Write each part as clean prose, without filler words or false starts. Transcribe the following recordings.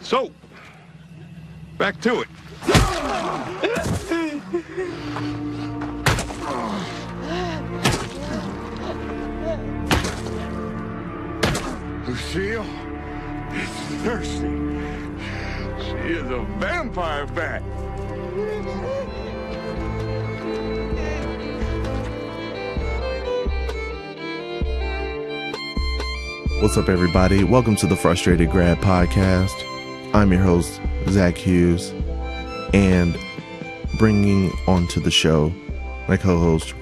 So, back to it. Lucille is thirsty. She is a vampire bat. What's up, everybody? Welcome to the Frustrated Grad podcast. I'm your host, Zach Hughes, and bringing onto the show my co-host,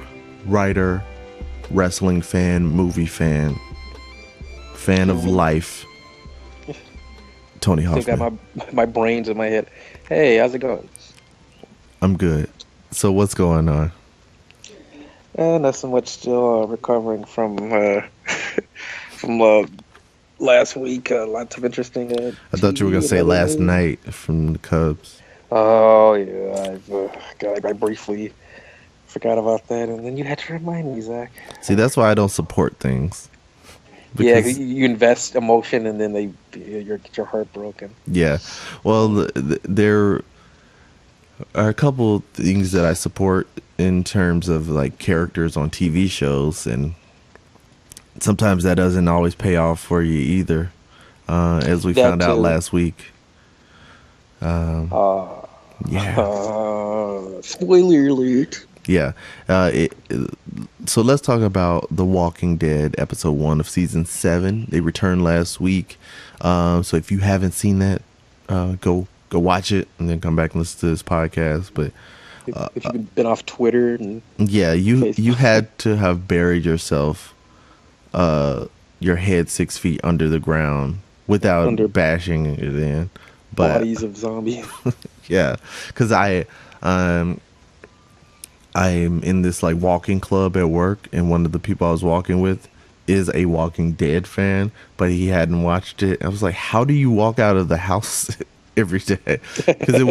writer, wrestling fan, movie fan of life, Tony Hoffman. I got my brains in my head. Hey, how's it going? I'm good. So what's going on? Not so much. Still recovering from last week. Lots of interesting. I thought you were gonna say last night from the Cubs. Oh yeah, I briefly forgot about that, and then you had to remind me, Zach. See, that's why I don't support things. Yeah, you invest emotion, and then you get your heart broken. Yeah, well, there are a couple things that I support in terms of like characters on TV shows, and sometimes that doesn't always pay off for you either, as we found out last week. Yeah. Spoiler alert. Yeah. So let's talk about The Walking Dead, episode 1 of season 7. They returned last week. So if you haven't seen that, go watch it and then come back and listen to this podcast. But if you've been off Twitter and yeah, you had to have buried yourself, your head 6 feet under the ground without bashing it in. But bodies of zombies. Yeah, because I'm in this like walking club at work, and one of the people I was walking with is a Walking Dead fan, but he hadn't watched it. I was like, how do you walk out of the house every day? Because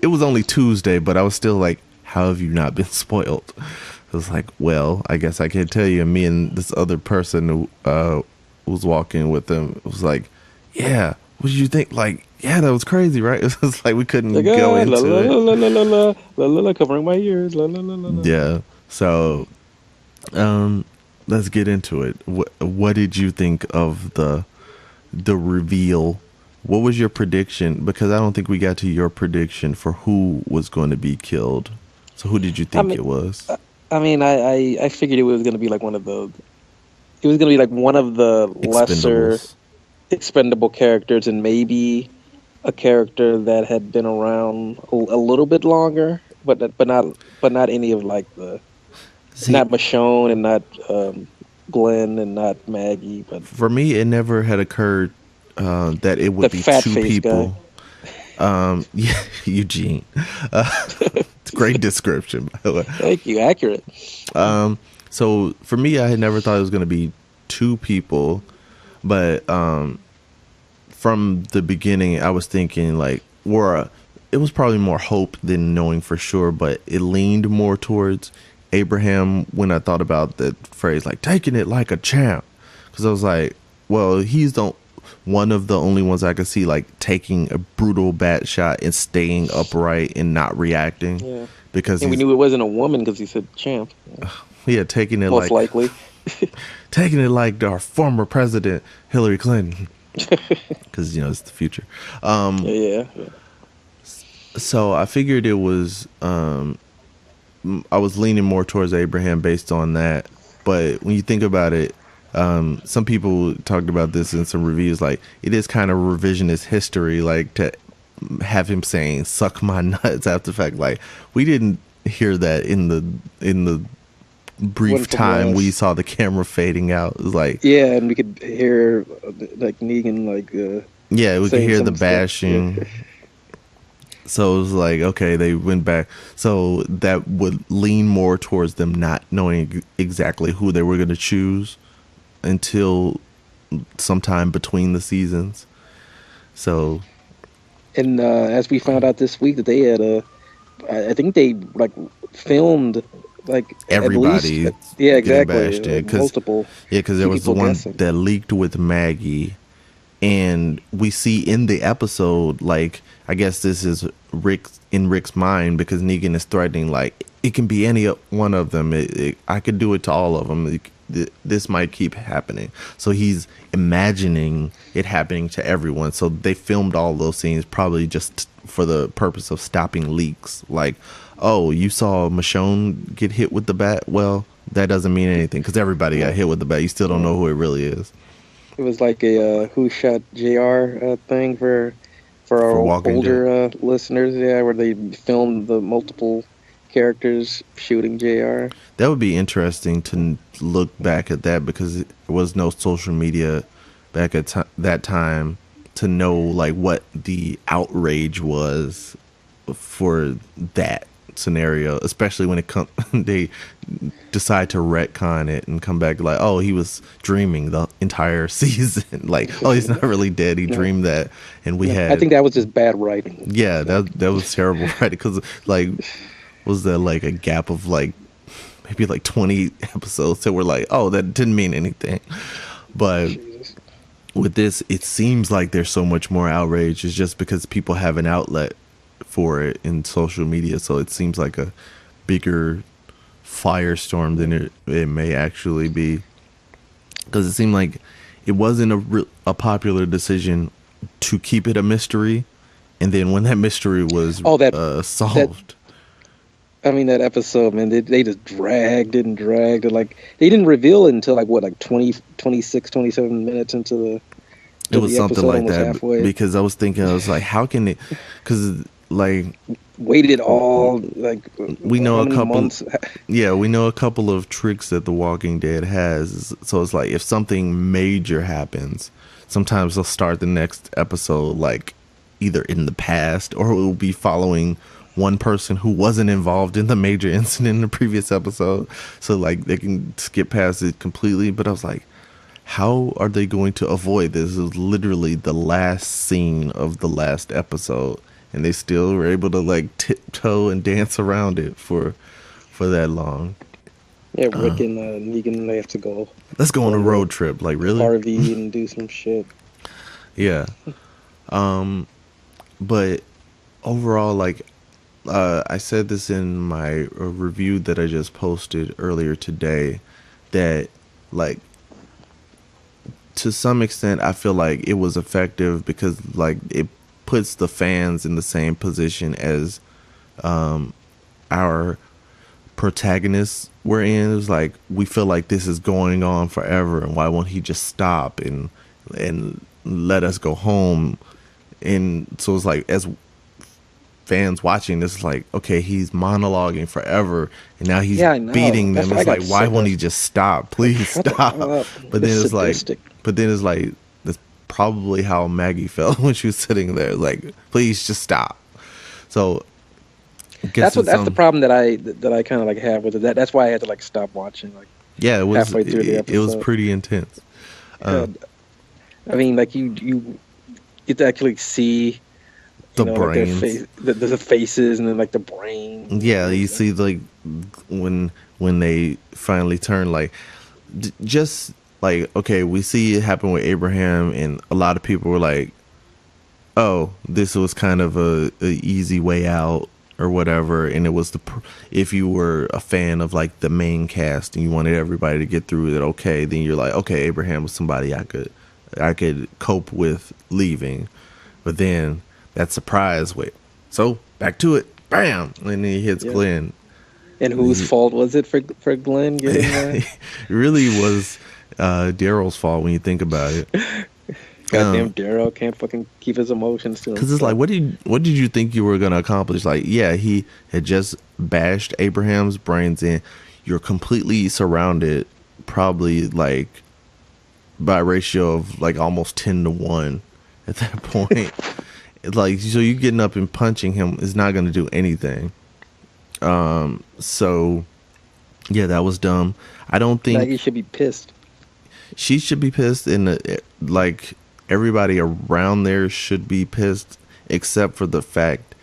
it was only Tuesday, but I was still like, how have you not been spoiled? I was like, well, I guess I can tell you. Me and this other person who was walking with them was like, yeah, what did you think? Like, yeah, that was crazy, right? It was like we couldn't go into it. Covering my ears. Yeah. So, let's get into it. What did you think of the reveal? What was your prediction? Because I don't think we got to your prediction for who was going to be killed. So who did you think it was? I figured it was going to be like one of the lesser expendable characters, and maybe a character that had been around a little bit longer, but not any of like not Michonne and not Glenn and not Maggie. But for me, it never had occurred that it would be two people. Yeah, Eugene. Great description, by the way. Thank you. Accurate. So for me, I had never thought it was going to be two people, but from the beginning, I was thinking like, it was probably more hope than knowing for sure, but it leaned more towards Abraham when I thought about the phrase like taking it like a champ, because I was like, well, he's one of the only ones I could see like taking a brutal bat shot and staying upright and not reacting. Yeah. Because we knew it wasn't a woman because he said champ. Yeah, taking it most likely. Taking it like our former president Hillary Clinton, because it's the future. Yeah. So I figured it was. I was leaning more towards Abraham based on that, but when you think about it, some people talked about this in some reviews. Like, it is kind of revisionist history, like to have him saying "suck my nuts" after the fact. Like, we didn't hear that in the brief time we saw the camera fading out. It was like, yeah, and we could hear like Negan we could hear the bashing. Yeah. So it was like, okay, they went back. So that would lean more towards them not knowing exactly who they were going to choose until sometime between the seasons. So, and as we found out this week that they had I think they like filmed like everybody. Yeah, exactly. Multiple. Yeah, because there was the one that leaked with Maggie, And we see in the episode, like, I guess this is Rick's mind, because Negan is threatening, like, it can be any one of them. I could do it to all of them. This might keep happening. So he's imagining it happening to everyone. So they filmed all those scenes probably just for the purpose of stopping leaks. Like, oh, you saw Michonne get hit with the bat? Well, that doesn't mean anything, because everybody got hit with the bat. You still don't know who it really is. It was like a Who Shot JR thing for our older listeners, where they filmed the multiple characters shooting JR. That would be interesting to look back at that, because there was no social media back at that time to know like what the outrage was for that scenario, especially when they decide to retcon it and come back like, oh, he was dreaming the entire season. Like, oh, he's not really dead, he dreamed that. And I think that was just bad writing. Yeah, that was terrible writing, because like, was there like a gap of like maybe like 20 episodes that were like, oh, that didn't mean anything. But with this, it seems like there's so much more outrage. It's just because people have an outlet for it in social media, so it seems like a bigger firestorm than it may actually be, because it seemed like it wasn't a popular decision to keep it a mystery, and then when that mystery was solved, that episode, man, they just dragged it, like they didn't reveal it until like 26, 27 minutes into the it was something like that halfway. Because I was like, how can it, because like waited all like we know a couple months. Yeah, we know a couple of tricks that The Walking Dead has. So it's like if something major happens, sometimes they'll start the next episode like either in the past, or it will be following one person who wasn't involved in the major incident in the previous episode, so like they can skip past it completely. But I was like, how are they going to avoid this? It was literally the last scene of the last episode, and they still were able to like tiptoe and dance around it for that long. Yeah, Rick and Negan, they have to go. Let's go on a road trip. Like, really? RV and do some shit. Yeah. But overall, like, I said this in my review that I just posted earlier today, that like to some extent I feel like it was effective, because like it puts the fans in the same position as our protagonists were in. It was like, we feel like this is going on forever, and why won't he just stop and let us go home? And so it's like, as fans watching this, is like, okay, he's monologuing forever, and now he's beating them. It's like, why won't he just stop? Please stop. But then it's like, that's probably how Maggie felt when she was sitting there. Like, please just stop. So that's the problem that I kind of like have with it. That's why I had to like stop watching. Like, yeah, it was halfway through the episode. It was pretty intense. I mean, like you get to actually see the brains, like the faces, and then like the brain. Yeah, you see like when they finally turn, like just like, okay, we see it happen with Abraham, and a lot of people were like, oh, this was kind of a easy way out or whatever. And it was if you were a fan of like the main cast and you wanted everybody to get through it, okay, then you're like, okay, Abraham was somebody I could cope with leaving. But then that surprise wait, so back to it, bam, and then he hits Glenn. And whose fault was it for Glenn getting that? It really was Daryl's fault when you think about it. Goddamn, Daryl can't fucking keep his emotions to himself. Because it's like, what did you think you were gonna accomplish? Like, yeah, he had just bashed Abraham's brains in. You're completely surrounded, probably like by a ratio of like almost 10-1 at that point. Like, so you getting up and punching him is not gonna do anything. So yeah, that was dumb. I don't think Maggie should be pissed. She should be pissed, and like everybody around there should be pissed, except for the fact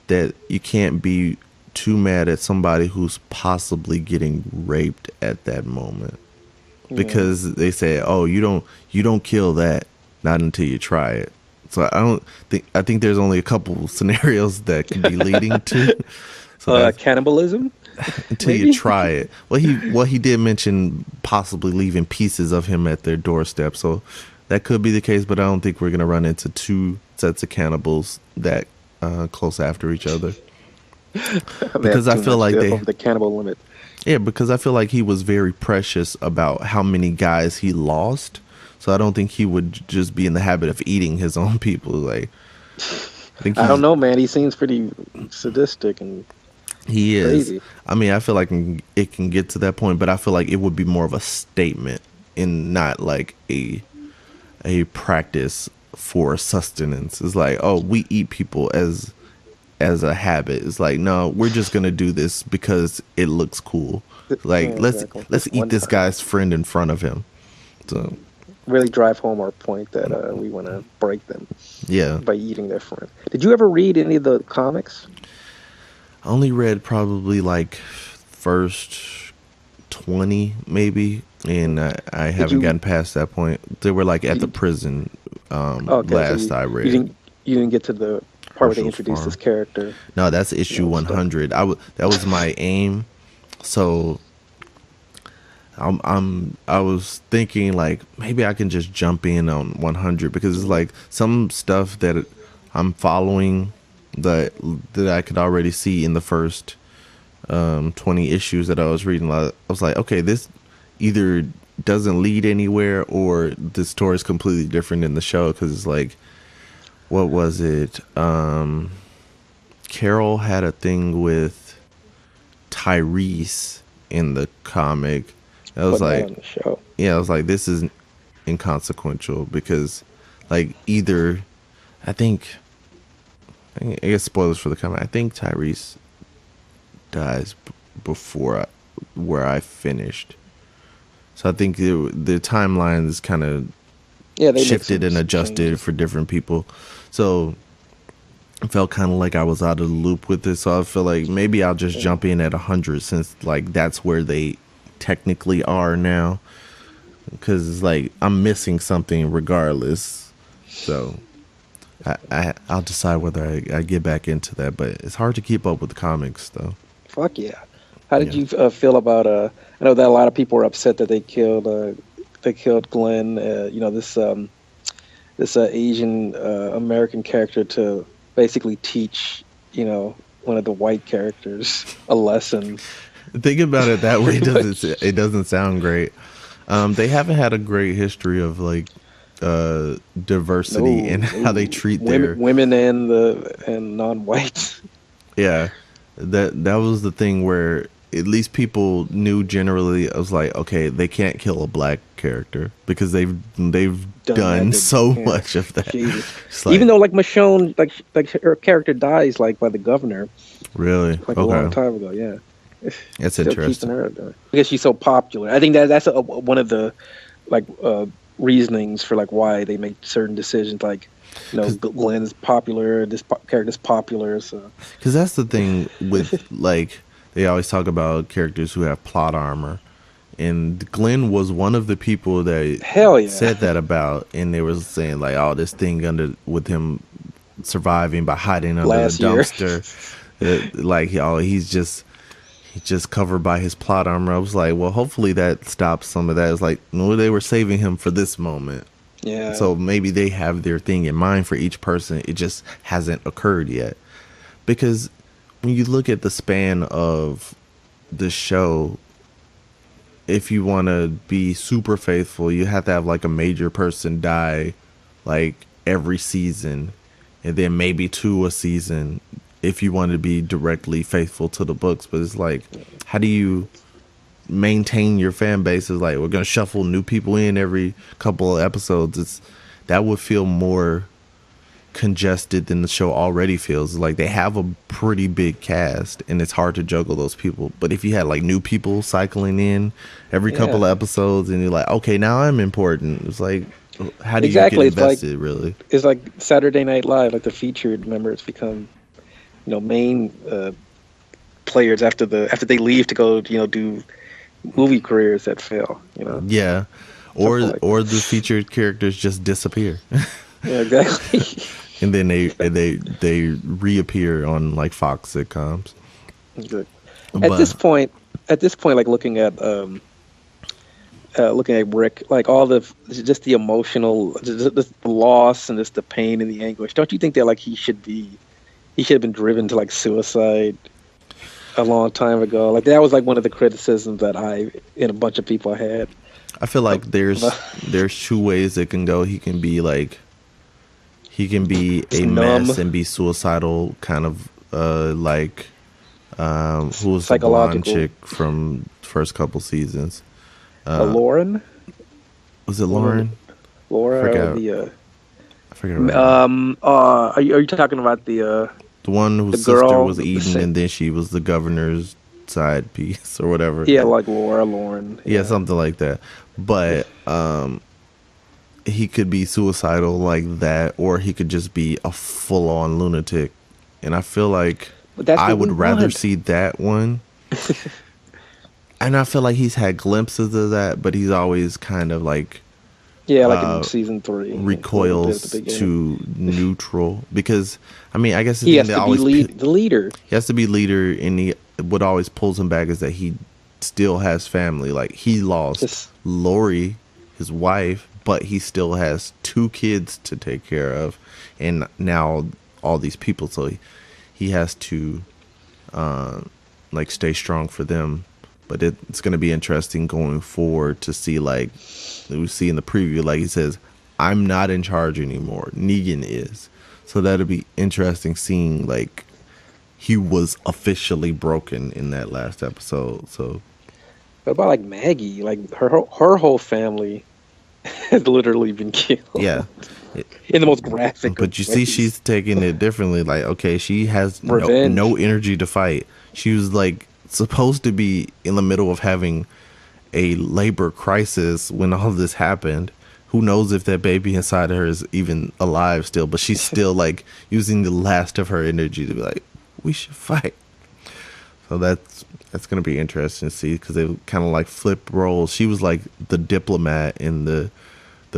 that you can't be too mad at somebody who's possibly getting raped at that moment, because they say, oh, you don't kill that, not until you try it. So I think there's only a couple scenarios that could be leading to. So cannibalism. Until you try it. Well, he did mention possibly leaving pieces of him at their doorstep. So that could be the case, but I don't think we're gonna run into two sets of cannibals that close after each other. Because I feel like the cannibal limit. Yeah, because I feel like he was very precious about how many guys he lost. So I don't think he would just be in the habit of eating his own people. Like, I don't know, man. He seems pretty sadistic and he is. crazy. I mean, I feel like it can get to that point, but I feel like it would be more of a statement and not like a practice for sustenance. It's like, oh, we eat people as a habit. It's like, no, we're just gonna do this because it looks cool. Like, Yeah, let's exactly. eat this guy's friend in front of him. So Really drive home our point that we want to break them yeah, by eating their friend. Did you ever read any of the comics? I only read probably like first 20 maybe, and I haven't gotten past that point. They were like at the prison last so I read. You didn't get to the part where they Marshall's introduced Farm. this character. No, that's issue 100. That was my aim. So I was thinking like maybe I can just jump in on 100 because it's like some stuff that I'm following that I could already see in the first 20 issues that I was reading. I was like, okay, this either doesn't lead anywhere or the story is completely different in the show, because it's like, what was it? Carol had a thing with Tyrese in the comic. I was like, on the show. yeah, I was like, this is inconsequential because, like, either I guess spoilers for the comic. I think Tyrese dies before where I finished. So I think the timeline is kind of shifted and adjusted changes for different people. So I felt kind of like I was out of the loop with this. So I feel like maybe I'll just jump in at 100 since like that's where they technically are now. Because it's like I'm missing something regardless. So I'll decide whether I get back into that. But it's hard to keep up with the comics though. Fuck yeah! How did you feel about? I know that a lot of people were upset that they killed Glenn. This Asian American character to basically teach one of the white characters a lesson. Think about it that way. It doesn't sound great. They haven't had a great history of like diversity and how they treat women and non-whites. Yeah, that was the thing where at least people knew generally. I was like, okay, they can't kill a black character because they've done so much of that. Like, even though like Michonne, like her character dies like by the governor. Really? Like a long time ago. Yeah. That's interesting. Her because she's so popular. I think that's one of the like reasonings for like why they make certain decisions. Like, Glenn's popular, this character's popular. So because that's the thing with like they always talk about characters who have plot armor, and Glenn was one of the people that said that about, and they were saying like, oh, this thing with him surviving by hiding under the dumpster, like he's just covered by his plot armor. I was like, well, hopefully that stops some of that. It's like, no, they were saving him for this moment. Yeah. So maybe they have their thing in mind for each person. It just hasn't occurred yet. Because when you look at the span of the show, if you want to be super faithful, you have to have like a major person die like every season, and then maybe 2 a season if you want to be directly faithful to the books. But it's like, how do you maintain your fan base? Is like, we're gonna shuffle new people in every couple of episodes. That would feel more congested than the show already feels. Like they have a pretty big cast and it's hard to juggle those people. But if you had like new people cycling in every couple of episodes and you're like, okay, now I'm important, it's like, how do you get invested? Really, it's like Saturday Night Live, like the featured members become main players after they leave to go do movie careers that fail. Yeah, or the featured characters just disappear. Yeah, exactly. And then they reappear on like Fox sitcoms. Good. But At this point, like looking at Rick, like all just the emotional, just the loss and just the pain and the anguish. Don't you think that like he should have been driven to like suicide a long time ago? Like that was like one of the criticisms that I and a bunch of people had. I feel like there's two ways it can go. He can be a mess and be suicidal, kind of like who was the blonde chick from first couple seasons? Lauren? Was it Lauren? Laura? I forget. Are you talking about the one whose sister was eaten and then she was the governor's side piece or whatever? Yeah, like Lauren. Yeah, something like that. But he could be suicidal like that, or he could just be a full-on lunatic. And I feel like I would rather see that one. And I feel like he's had glimpses of that, but he's always kind of like in season 3 recoils to neutral, because I mean, I guess he has to be the leader. He has to be leader, and what always pulls him back is that he still has family. Like he lost Lori, his wife, but he still has 2 kids to take care of, and now all these people. So he has to like stay strong for them. But it's going to be interesting going forward to see, like we see in the preview, like he says, I'm not in charge anymore. Negan is. So that'll be interesting seeing like he was officially broken in that last episode. So what about like Maggie? Like her whole family has literally been killed. Yeah. In the most graphic. But you see she's taking it differently. Like, okay, she has no energy to fight. She was like supposed to be in the middle of having a labor crisis when all this happened. Who knows if that baby inside her is even alive still, but she's still like using the last of her energy to be like, we should fight. So that's going to be interesting to see, because they kind of like flip roles. She was like the diplomat and the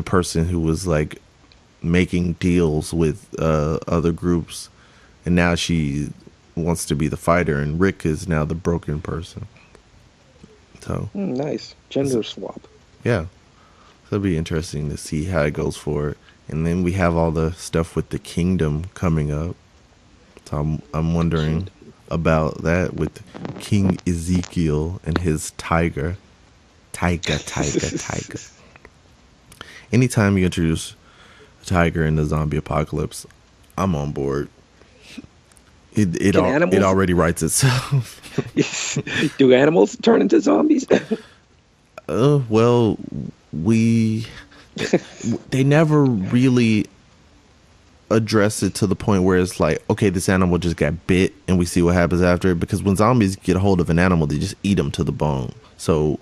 person who was like making deals with other groups, and now she wants to be the fighter, and Rick is now the broken person. So nice gender swap. Yeah, so it'll be interesting to see how it goes forward. And then we have all the stuff with the kingdom coming up, so I'm wondering about that with King Ezekiel and his tiger. Anytime you introduce a tiger in the zombie apocalypse, I'm on board. It already writes itself. Do animals turn into zombies? Well, they never really address it to the point where it's like, okay, this animal just got bit and we see what happens after it, because when zombies get a hold of an animal, they just eat them to the bone. So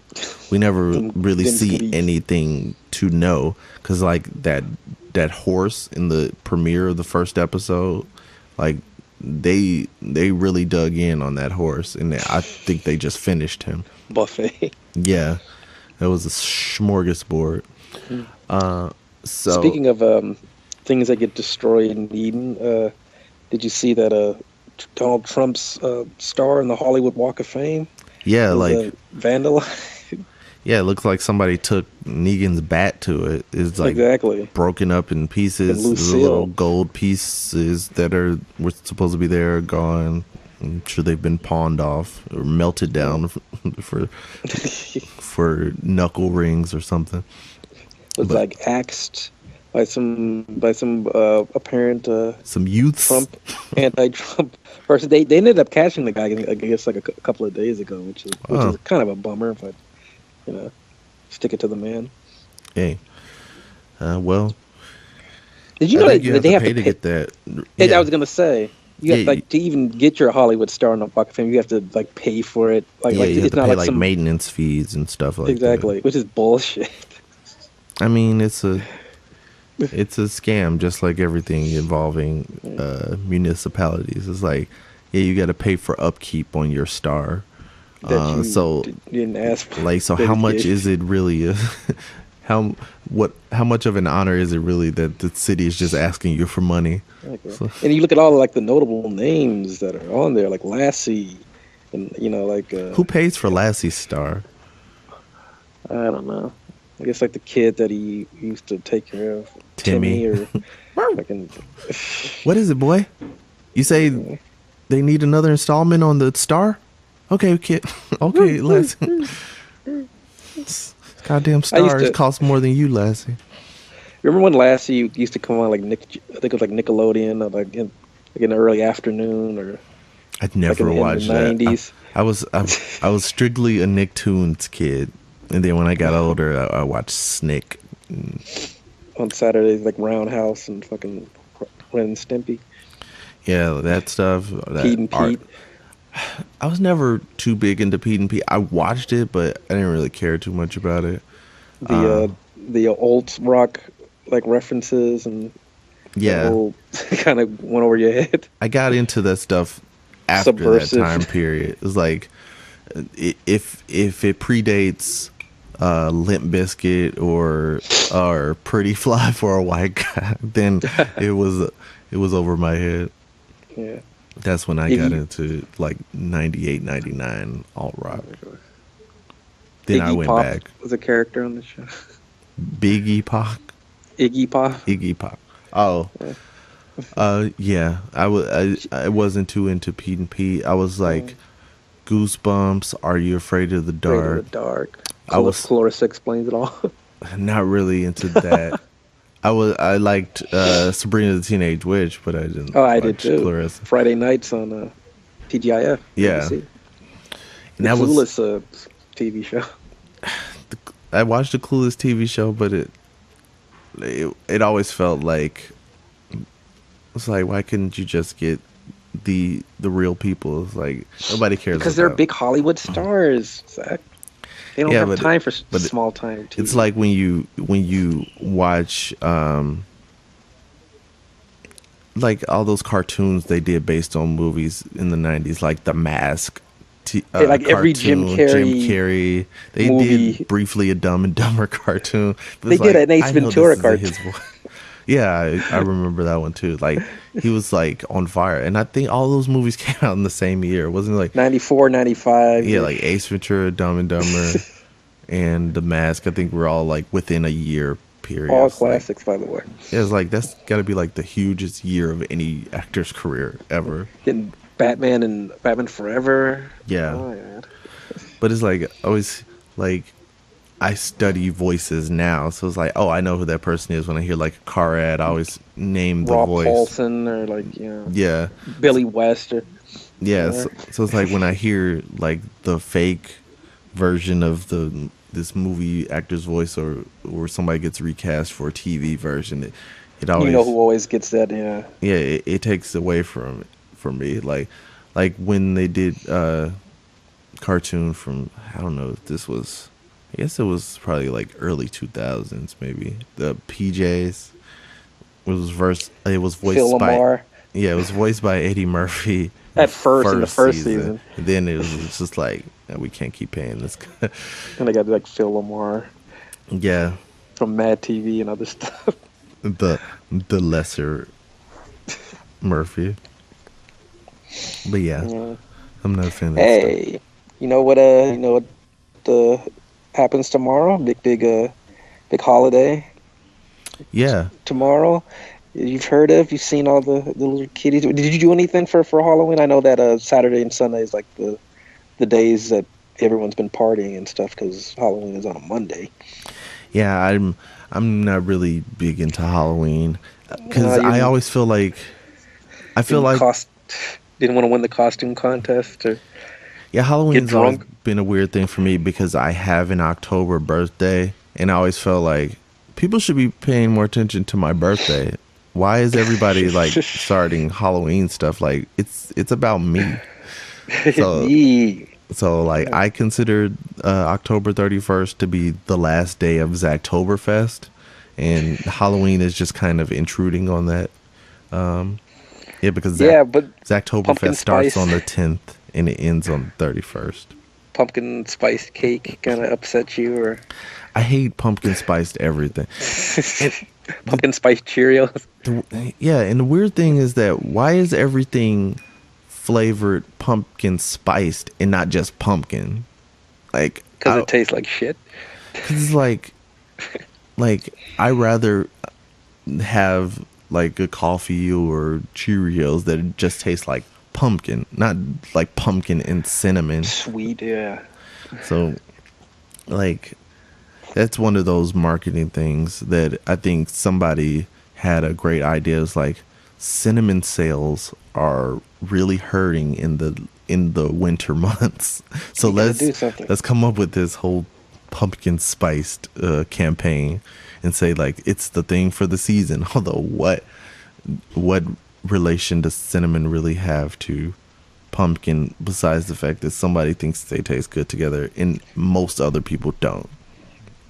we never really see anything to know, because like that horse in the premiere of the first episode, like they really dug in on that horse, and I think they just finished him. Buffet. Yeah, that was a smorgasbord. So speaking of things that get destroyed in Eden, did you see that Donald Trump's star in the Hollywood Walk of Fame? Yeah, like vandalized. Yeah, it looks like somebody took Negan's bat to it. It's like broken up in pieces. The little gold pieces that were supposed to be there are gone. I'm sure they've been pawned off or melted down for knuckle rings or something. It was like axed by some apparent some youths, anti-Trump person. They ended up catching the guy, I guess, like a couple of days ago, which is kind of a bummer, but stick it to the man. Hey, well, did you know that they have to pay to get that? I was gonna say, you have to even get your Hollywood star on the Walk of Fame, you have to like pay for it. Like, you it's have to not pay like some maintenance fees and stuff like that. Exactly, which is bullshit. I mean, it's a scam, just like everything involving municipalities. It's like, you got to pay for upkeep on your star. That you didn't ask for. Like, so how much is it really? how much of an honor is it really that the city is just asking you for money? Okay. And you look at all like the notable names that are on there, like Lassie, and Who pays for Lassie's star? I don't know. I guess like the kid that he used to take care of, Timmy. or fucking. What is it, boy? You say they need another installment on the star? Okay, kid. Okay, Lassie. Goddamn stars cost more than you, Lassie. Remember when Lassie used to come on like I think it was like Nickelodeon, or like in the early afternoon, or I'd never watched in the that. 90s. I was strictly a Nicktoons kid, and then when I got older, I watched Snick. On Saturdays, like Roundhouse and fucking Ren and Stimpy. Yeah, that stuff. Pete and Pete. I was never too big into Pete and Pete. I watched it, but I didn't really care too much about it. The alt rock like references and kind of went over your head. I got into that stuff after that time period. It was like if it predates Limp Bizkit or Pretty Fly for a White Guy, then it was over my head. Yeah. That's when I got into like 98, 99 alt rock. Then Iggy I went Pop back. Was a character on the show. Biggie Pop. Iggy Pop. Iggy Pop. Oh. Yeah. I wasn't too into Pete and Pete. I was like Goosebumps, Are You Afraid of the Dark? Afraid of the Dark. Clarissa Explains It All. Not really into that. I liked Sabrina the Teenage Witch, but I didn't. Oh, I did too. Clarissa. Friday nights on TGIF. Yeah. ABC. And that Clueless TV show. I watched the Clueless TV show, but it always felt like it's like, why couldn't you just get the real people? It's like nobody cares because they're big Hollywood stars, Zach. They don't have time for small time TV. It's like when you watch like all those cartoons they did based on movies in the 90s, like The Mask. Like every Jim Carrey they movie. did briefly a Dumb and Dumber cartoon. They did an Ace Ventura cartoon. Yeah, I remember that one too. Like he was like on fire, and I think all those movies came out in the same year. Wasn't it like 94, 95? Yeah, like Ace Ventura, Dumb and Dumber, and The Mask. I think we're all like within a year period. All classics, by the way. Yeah, it's like that's got to be like the hugest year of any actor's career ever. Getting Batman and Batman Forever. Yeah. Oh, yeah. But it's like always like I study voices now, so it's like, oh, I know who that person is when I hear like a car ad. I always name the Rob voice. Paulson or like yeah, Billy West or so it's like when I hear like the fake version of this movie actor's voice or somebody gets recast for a TV version, it always who always gets that it takes away from me like when they did cartoon from I don't know if this was. I guess it was probably like early 2000s, maybe. The PJs it was voiced Phil by Lamar. Yeah, it was voiced by Eddie Murphy in the first season. And then it was just like we can't keep paying this guy. And they got like Phil Lamar. Yeah. From Mad TV and other stuff. The lesser Murphy. But yeah. I'm not a fan of that stuff. You know what happens tomorrow? Big holiday. Yeah. Tomorrow. You've seen all the little kiddies. Did you do anything for Halloween? I know that Saturday and Sunday is like the days that everyone's been partying and stuff because Halloween is on a Monday. Yeah, I'm not really big into Halloween because I always feel like didn't want to win the costume contest or. Yeah, Halloween's always been a weird thing for me because I have an October birthday, and I always felt like people should be paying more attention to my birthday. Why is everybody like starting Halloween stuff? Like it's about me. So like I considered October 31st to be the last day of Zactoberfest, and Halloween is just kind of intruding on that. Because but Zactoberfest starts on the 10th. And it ends on the 31st. pumpkin spice cake kind of upset you, or I hate pumpkin spiced everything. pumpkin spice Cheerios? Yeah, and the weird thing is that why is everything flavored pumpkin spiced and not just pumpkin? Like, Because it tastes like shit. Because it's like I rather have like a coffee or Cheerios that just taste like pumpkin, not like pumpkin and cinnamon. Sweet, yeah. So, like, that's one of those marketing things that I think somebody had a great idea. It's like cinnamon sales are really hurting in the winter months. So let's come up with this whole pumpkin spiced campaign and say like it's the thing for the season. Although what relation does cinnamon really have to pumpkin besides the fact that somebody thinks they taste good together and most other people don't?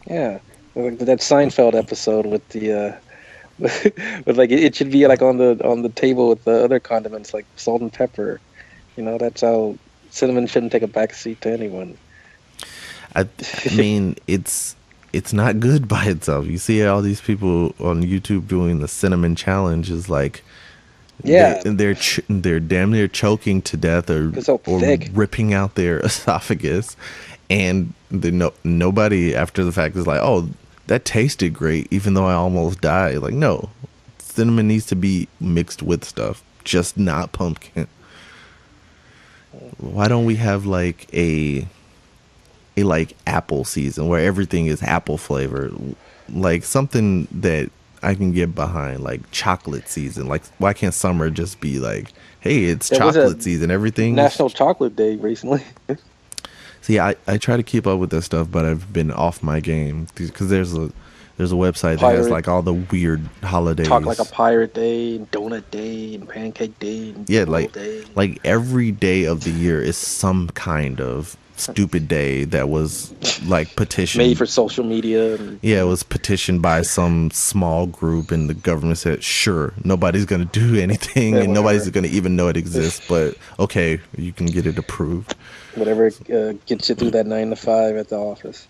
Yeah, like that Seinfeld episode with the with like it should be like on the table with the other condiments like salt and pepper. You know, that's how cinnamon shouldn't take a backseat to anyone. I mean, it's not good by itself. You see all these people on YouTube doing the cinnamon challenge. Is like, yeah, they're damn near choking to death or ripping out their esophagus, and nobody after the fact is like, oh, that tasted great, even though I almost died. Like, no, cinnamon needs to be mixed with stuff, just not pumpkin. Why don't we have like a like apple season where everything is apple flavored, like something that I can get behind, like chocolate season? Like, why can't summer just be like, hey, it's chocolate season, everything? National Chocolate Day recently. See, I try to keep up with this stuff, but I've been off my game because there's a website that has like all the weird holidays. Talk like a pirate day, and donut day, and pancake day, and like every day of the year is some kind of stupid day that was like petitioned, made for social media. Yeah, it was petitioned by some small group, and the government said, sure, nobody's gonna do anything, and nobody's gonna even know it exists, but okay, you can get it approved. Whatever gets you through that 9 to 5 at the office.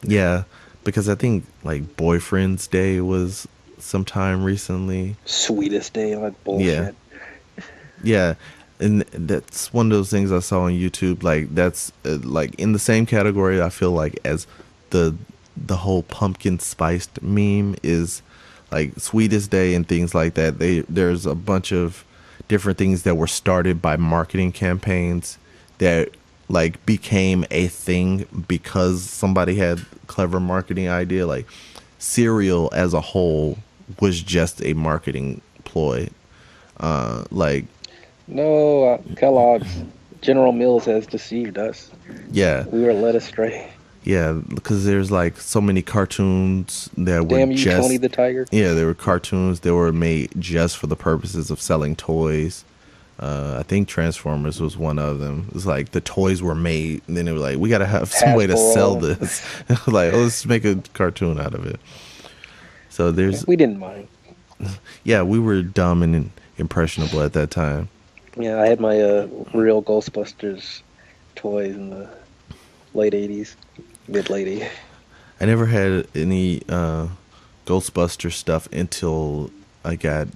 Yeah, because I think like Boyfriend's Day was sometime recently. Sweetest day, like bullshit. Yeah. And that's one of those things I saw on YouTube. Like that's like in the same category, I feel like, as the whole pumpkin spiced meme is like Sweetest Day and things like that. There's a bunch of different things that were started by marketing campaigns that like became a thing because somebody had clever marketing idea. Like cereal as a whole was just a marketing ploy. Kellogg's, General Mills has deceived us. Yeah, we were led astray. Yeah, because there's like so many cartoons that were Damn you, just Tony the Tiger. Yeah, there were cartoons that were made just for the purposes of selling toys. I think Transformers was one of them. It's like the toys were made, and then they were like, we gotta have some way to sell this. Like, let's make a cartoon out of it. So we didn't mind. Yeah, we were dumb and impressionable at that time. Yeah, I had my real Ghostbusters toys in the late 80s, mid-late 80s. I never had any Ghostbuster stuff until I got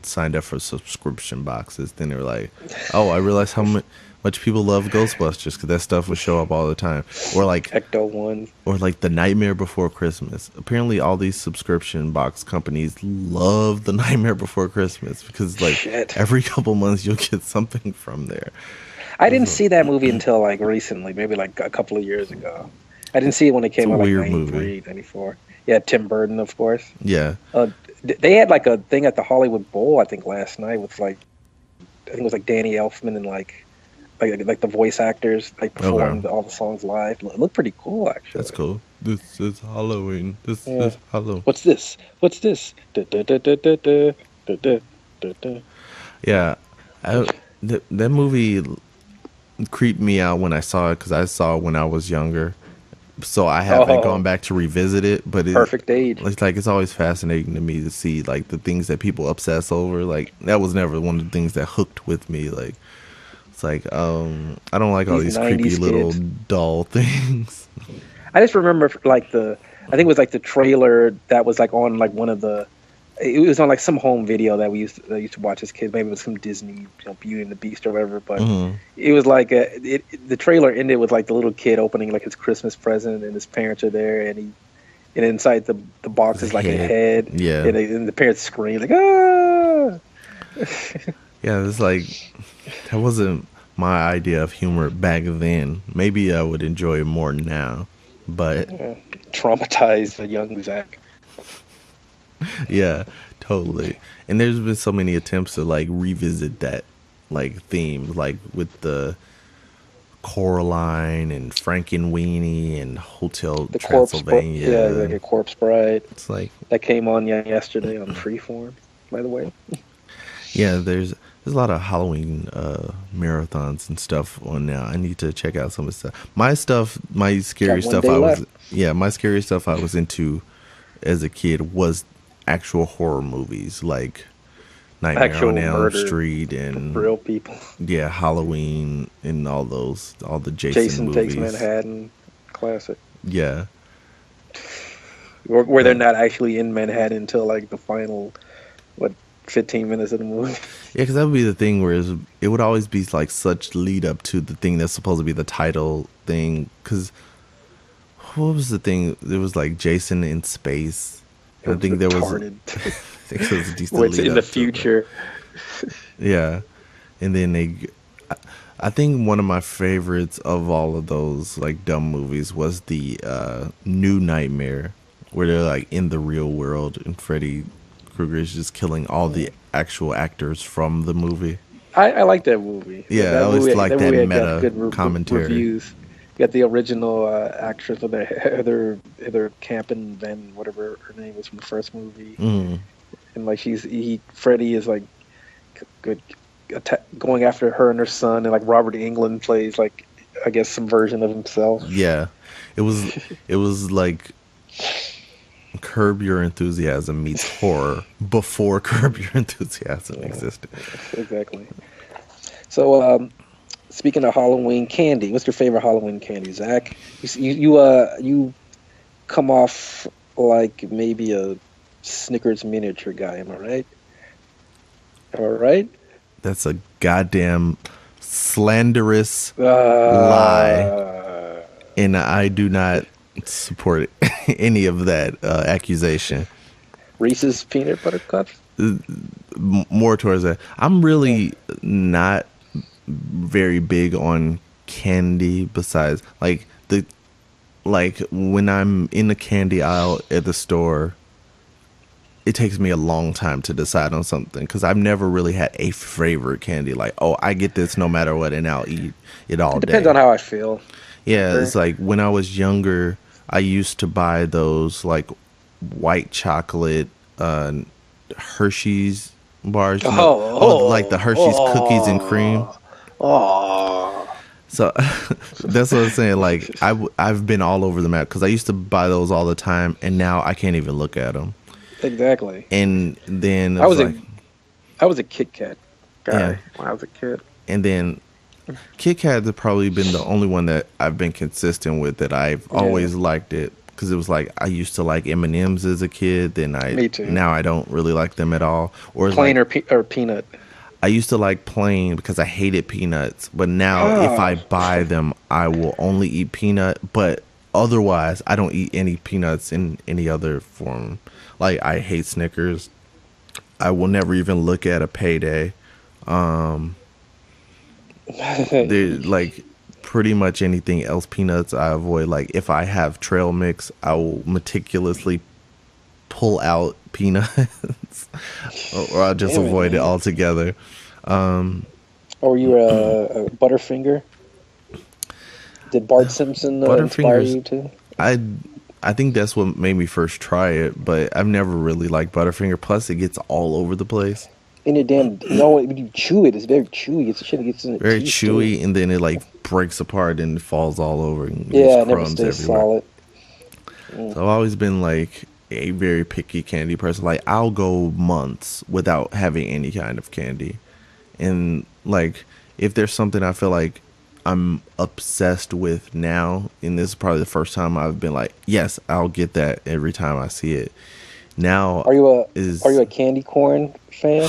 signed up for subscription boxes. Then they were like, oh, I realized how much people love Ghostbusters because that stuff would show up all the time. Or like Ecto-1. Or like The Nightmare Before Christmas. Apparently all these subscription box companies love The Nightmare Before Christmas because like every couple months you'll get something from there. I didn't see that movie until like recently, maybe like a couple of years ago. I didn't see it when it came out, like 93, 94. Yeah, Tim Burton, of course. Yeah. They had like a thing at the Hollywood Bowl, I think, last night with like, I think it was like Danny Elfman and like the voice actors like performed all the songs live. It looked pretty cool, actually. That's cool. This is Halloween. This is Halloween. What's this? What's this? Da, da, da, da, da, da, da, da, da. Yeah, that movie creeped me out when I saw it because I saw it when I was younger. So I haven't gone back to revisit it, but perfect age. It's always fascinating to me to see like the things that people obsess over. Like that was never one of the things that hooked with me. Like It's like, I don't like all These these creepy 90s little kids. doll things. I just remember like I think it was like the trailer that was like on like one of the. It was on like some home video that we used to watch as kids. Maybe it was some Disney, Beauty and the Beast or whatever. But it was like the trailer ended with like the little kid opening like his Christmas present, and his parents are there, and inside the box is like a head. Yeah. And the parents scream like ah. Yeah, it's like that wasn't my idea of humor back then. Maybe I would enjoy it more now, but Traumatized the young Zac. yeah, totally. And there's been so many attempts to like revisit that like theme, like with the Coraline and Frankenweenie and Hotel The Transylvania. like a Corpse Bride. It's like That came on yesterday on Freeform, by the way. yeah, there's a lot of Halloween marathons and stuff on now. I need to check out some of the stuff. My scary Got one stuff day I was left. my scary stuff I was into as a kid was actual horror movies like Nightmare Actual on Elm murder, Street and real people. yeah, Halloween and all the Jason Takes movies. Manhattan, classic. Yeah. Where they're not actually in Manhattan until like the final, 15 minutes of the movie. Yeah, because that would be the thing where it would always be like such lead up to the thing that's supposed to be the title thing. Because what was the thing? It was like Jason in space. And I think there was. Retarded. I think it was a decent Where it's lead in the up to it. future. Yeah, and then I think one of my favorites of all of those like dumb movies was the New Nightmare, where they're like in the real world and Freddy Krueger is just killing all the actual actors from the movie. I like that movie. Yeah, that I always like that movie meta got good commentary. Reviews. You got the original actress of the Heather Campen, Van, whatever her name was from the first movie, and like Freddy is like good going after her and her son, and like Robert Englund plays like I guess some version of himself. Yeah, it was like Curb Your Enthusiasm meets horror before Curb Your Enthusiasm existed. Exactly. So, speaking of Halloween candy, what's your favorite Halloween candy, Zac? You come off like maybe a Snickers miniature guy, am I right? Am I right? That's a goddamn slanderous lie, and I do not support any of that accusation. Reese's peanut butter cups? More towards that. I'm really not very big on candy. Besides, like when I'm in the candy aisle at the store, it takes me a long time to decide on something because I've never really had a favorite candy. Like, oh, I get this no matter what, and I'll eat it all day. It depends on how I feel. Yeah, Sure. It's like when I was younger, I used to buy those like white chocolate Hershey's bars, like the Hershey's cookies and cream. Oh, So that's what I'm saying. Like I've been all over the map because I used to buy those all the time, and now I can't even look at them. exactly. And then I was a Kit Kat guy Yeah. when I was a kid. and then Kit Kat has probably been the only one that I've been consistent with that I've always liked it because it was like I used to like M&Ms as a kid, then Me too. now I don't really like them at all. Or it's Plain like, or peanut. I used to like plain because I hated peanuts, but now if I buy them, I will only eat peanut. But otherwise, I don't eat any peanuts in any other form. Like I hate Snickers. I will never even look at a Payday. Like pretty much anything else peanuts I avoid. Like if I have trail mix, I will meticulously pull out peanuts or I'll just avoid it altogether. Or were you a Butterfinger? Did Bart Simpson inspire you too? I think that's what made me first try it, but I've never really liked Butterfinger. Plus, it gets all over the place. In your damn, when you chew it, it's very chewy. It's shit that gets in the Very teeth, chewy, too. and then it like breaks apart and falls all over. And Yeah, there's it never crumbs stays everywhere. solid. So I've always been like a very picky candy person. Like I'll go months without having any kind of candy, and like if there's something I feel like I'm obsessed with now, and this is probably the first time I've been like, yes, I'll get that every time I see it. Now Are you is a candy corn fan?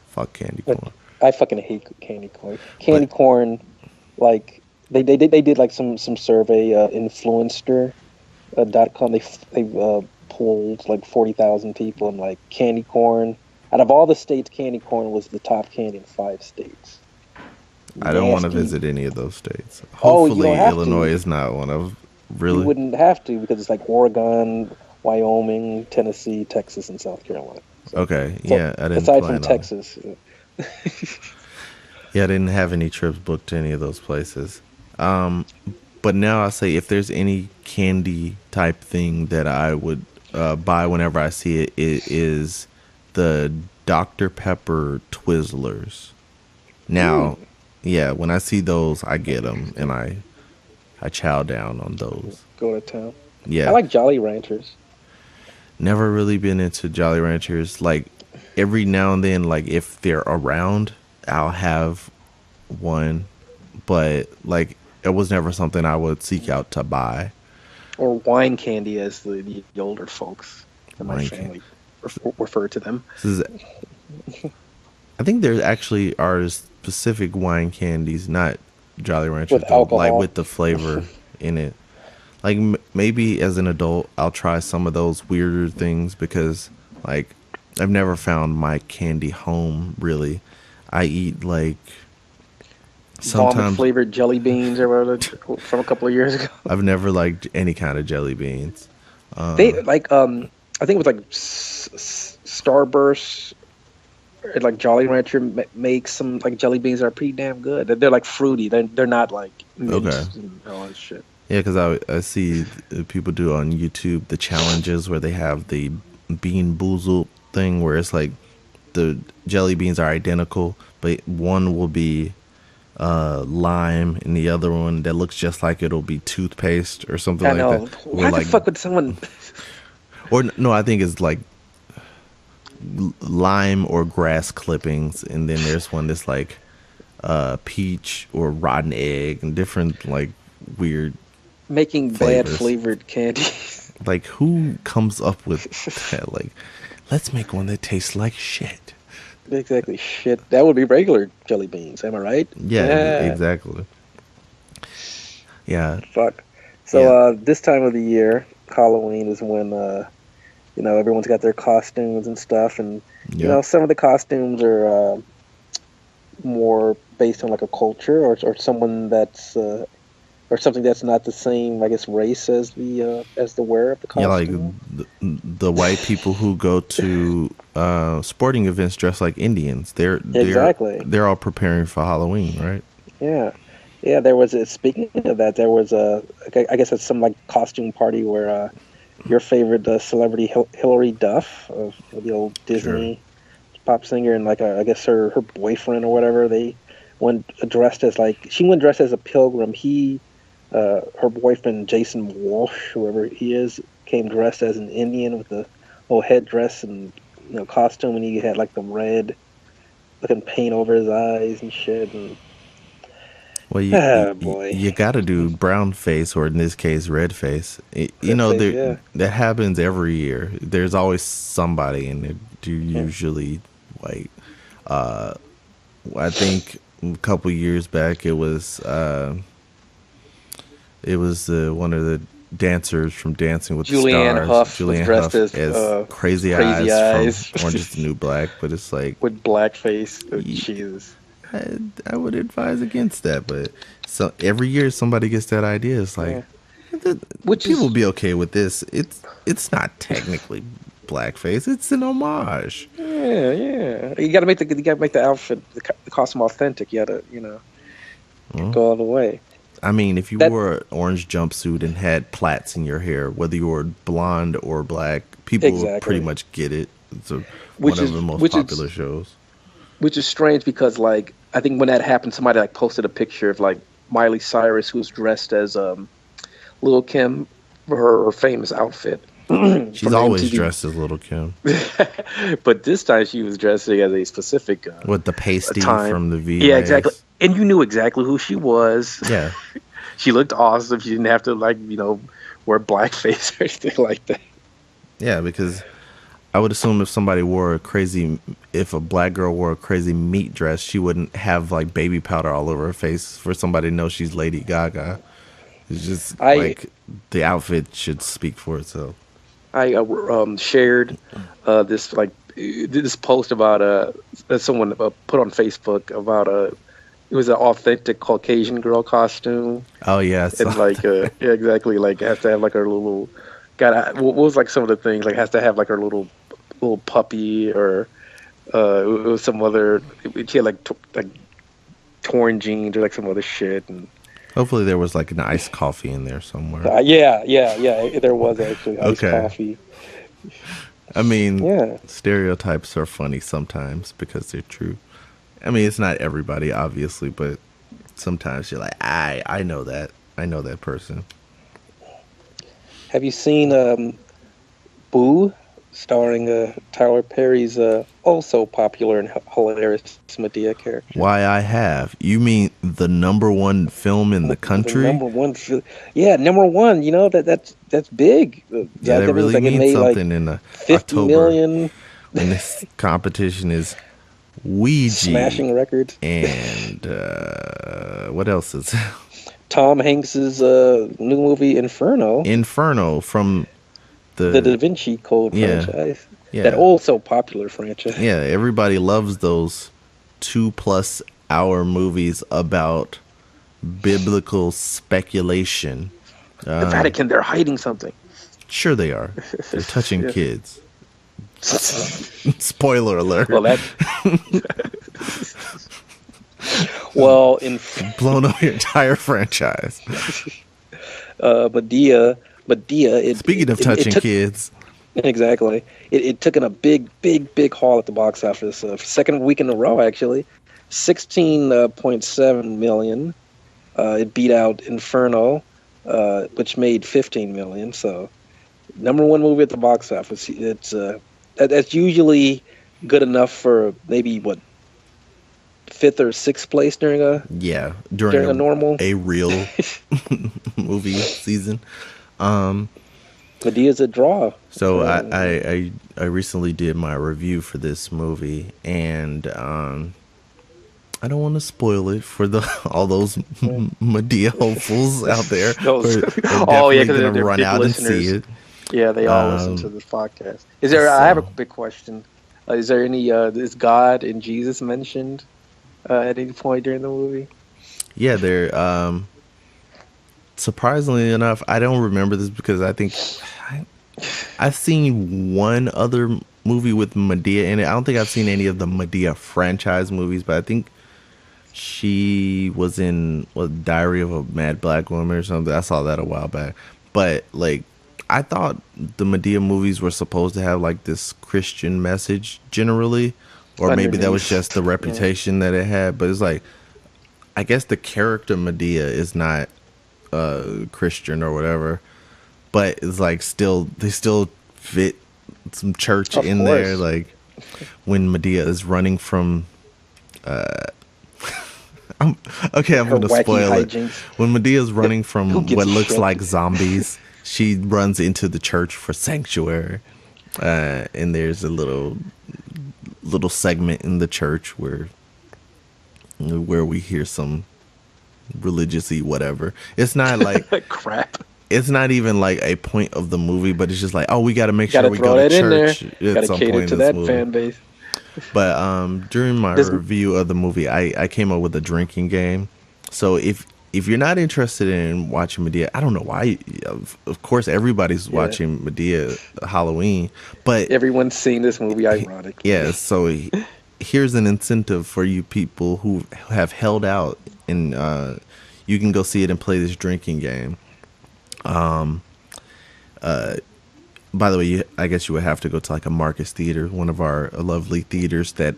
fuck candy Like, corn. I fucking hate candy corn. Candy But corn, like they did like some survey, influencer .com. They polled like 40,000 people, and like candy corn. Out of all the states, candy corn was the top candy in 5 states. I don't want to Nasty. visit any of those states. Oh, you Hopefully, don't have Illinois to. is not one of. You Really? wouldn't have to because it's like Oregon, Wyoming, Tennessee, Texas, and South Carolina. Okay. So Yeah, I didn't aside from plan on. Texas, Yeah, I didn't have any trips booked to any of those places. Um, but now I say if there's any candy type thing that I would buy whenever I see it, it is the Dr. Pepper Twizzlers. Now, yeah, when I see those, I get them and I chow down on those. go to town. I Yeah, like Jolly Ranchers. never really been into Jolly Ranchers. Like every now and then, like if they're around, I'll have one, but like it was never something I would seek out to buy. Or wine candy, as the older folks in my Wine family refer to them. This is, I think there actually are specific wine candies, not Jolly Ranchers, With though, like alcohol. with the flavor in it. Like maybe as an adult, I'll try some of those weirder things because like I've never found my candy home really. I eat like Vomit sometimes flavored jelly beans or whatever from a couple of years ago. I've never liked any kind of jelly beans. They like I think it was like Starburst or like Jolly Rancher makes some like jelly beans that are pretty damn good. They're like fruity. They're not like minced Okay. and all that shit. Yeah, because I see people do on YouTube the challenges where they have the bean boozled thing where it's like the jelly beans are identical, but one will be lime and the other one that looks just like it'll be toothpaste or something I like know. that. Why the fuck would someone? Or no, I think it's like lime or grass clippings, and then there's one that's like peach or rotten egg and different like weird Making bad flavors. flavored candy. Like who comes up with that? Like, let's make one that tastes like shit. Exactly. Shit. That would be regular jelly beans. Am I right? Yeah, exactly. Yeah, Fuck. So Yeah. this time of the year, Halloween is when everyone's got their costumes and stuff, and Yep. some of the costumes are more based on like a culture or someone that's or something that's not the same, I guess, race as the wearer of the Yeah, like costume. the white people who go to sporting events dressed like Indians. Exactly. They're all preparing for Halloween, right? Yeah. Yeah, there was speaking of that, there was I guess it's some like costume party where your favorite celebrity Hilary Duff of the old Disney pop singer and like I guess her boyfriend or whatever, they went dressed as like she went dressed as a pilgrim. Her boyfriend Jason Walsh, whoever he is, came dressed as an Indian with the whole headdress and costume, and he had like the red looking paint over his eyes and shit. And Well, boy, you got to do brown face, or in this case, red face. yeah. That happens every year. There's always somebody, and they're usually white. I think a couple years back, it was one of the dancers from Dancing with Julianne the Stars. Huff was Julianne dressed Huff as Crazy Crazy Eyes Eyes. from Orange Is the New Black, but it's like with blackface. Oh, Ye- Jesus. I would advise against that. But so every year somebody gets that idea. It's like Which people is be okay with this. It's not technically blackface. It's an homage. yeah. You gotta make the outfit, the costume authentic. You gotta go all the way. I mean, if you That- wore an orange jumpsuit and had plaits in your hair, whether you were blonde or black, people would Exactly. pretty much get it. It's Which one is- of the most which is- popular shows. Which is strange because, like, I think when that happened, somebody like posted a picture of like Miley Cyrus, who was dressed as Lil Kim for her famous outfit. She's from the always MTV. dressed as Little Kim But this time she was dressing as a specific with the pasty time. from the V. Yeah, exactly. and you knew exactly who she was. Yeah. She looked awesome. She didn't have to wear blackface or anything like that. Yeah, because I would assume if a black girl wore a crazy meat dress, she wouldn't have like baby powder all over her face for somebody to know she's Lady Gaga. It's just the outfit should speak for itself. I shared this post about that someone put on Facebook about it was an authentic Caucasian girl costume. Oh yeah, and yeah, exactly, like has to have like her little what was like some of the things, like has to have like her little puppy, or it was some other, she had like torn jeans or like some other shit. And hopefully there was like an iced coffee in there somewhere. Yeah, there was actually iced coffee. I mean, stereotypes are funny sometimes because they're true. I mean, it's not everybody, obviously, but sometimes you're like, I know that. I know that person. Have you seen Boo, starring Tyler Perry's also popular and hilarious Madea character? Why I have? You mean the #1 film in the country? The number one. You know, that's big. Yeah, that really means something in 50 October million. when this competition is Ouija. Smashing records. And what else is Tom Hanks's new movie Inferno from the Da Vinci Code franchise. Yeah. That also popular franchise. Yeah, everybody loves those 2+ hour movies about biblical speculation. The Vatican, they're hiding something. Sure they are. They're touching kids. Spoiler alert. Well, blown up your entire franchise. Madea. Speaking of touching kids, exactly. It took in a big haul at the box office. Second week in a row, actually. 16.7 million. It beat out Inferno, which made 15 million. So, #1 movie at the box office. It's that's usually good enough for maybe 5th or 6th place during a normal real movie season. Madea's a draw. So I recently did my review for this movie, and I don't want to spoil it for all those Madea hopefuls out there. They're gonna run out listeners. And see it. Yeah, they all listen to this podcast. I have a big question. Is there any is God and Jesus mentioned at any point during the movie? Yeah, they're surprisingly enough, I don't remember this because I think I've seen one other movie with Madea in it. I don't think I've seen any of the Madea franchise movies, but I think she was in Diary of a Mad Black Woman or something. I saw that a while back. But I thought the Madea movies were supposed to have this Christian message generally, or maybe that was just the reputation that it had. But it's I guess the character Madea is not Christian or whatever, but it's they still fit some church in there. When Madea is running from I'm gonna spoil it. When Madea is running from what looks like zombies, she runs into the church for sanctuary, and there's a little segment in the church where we hear some religious-y whatever. It's not crap. It's not even a point of the movie, but it's just we got to make sure we go to church at some point in this movie. Fan base. But during my review of the movie, I came up with a drinking game. So if you're not interested in watching Madea, I don't know why. Of course, everybody's watching Madea Halloween, but everyone's seen this movie. Ironically, yeah. So here's an incentive for you people who have held out, and you can go see it and play this drinking game. By the way, I guess you would have to go to a Marcus Theater, one of our lovely theaters that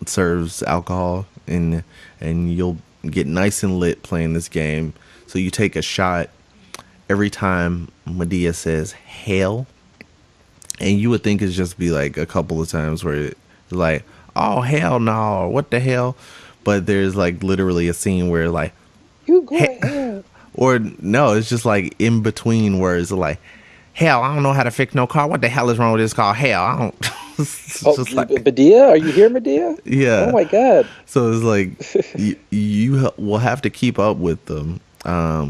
serves alcohol, and you'll get nice and lit playing this game. So you take a shot every time Madea says "Hail," and you would think it's just be a couple of times where it's oh hell no, what the hell, but there's like literally a scene where like, You go hey, ahead. or no, it's just like in between words like, hell, I don't know how to fix no car. What the hell is wrong with this car? Hell, I don't. It's Oh, just like, Madea, are you here, Madea? yeah. Oh my God. So it's like you will have to keep up with them.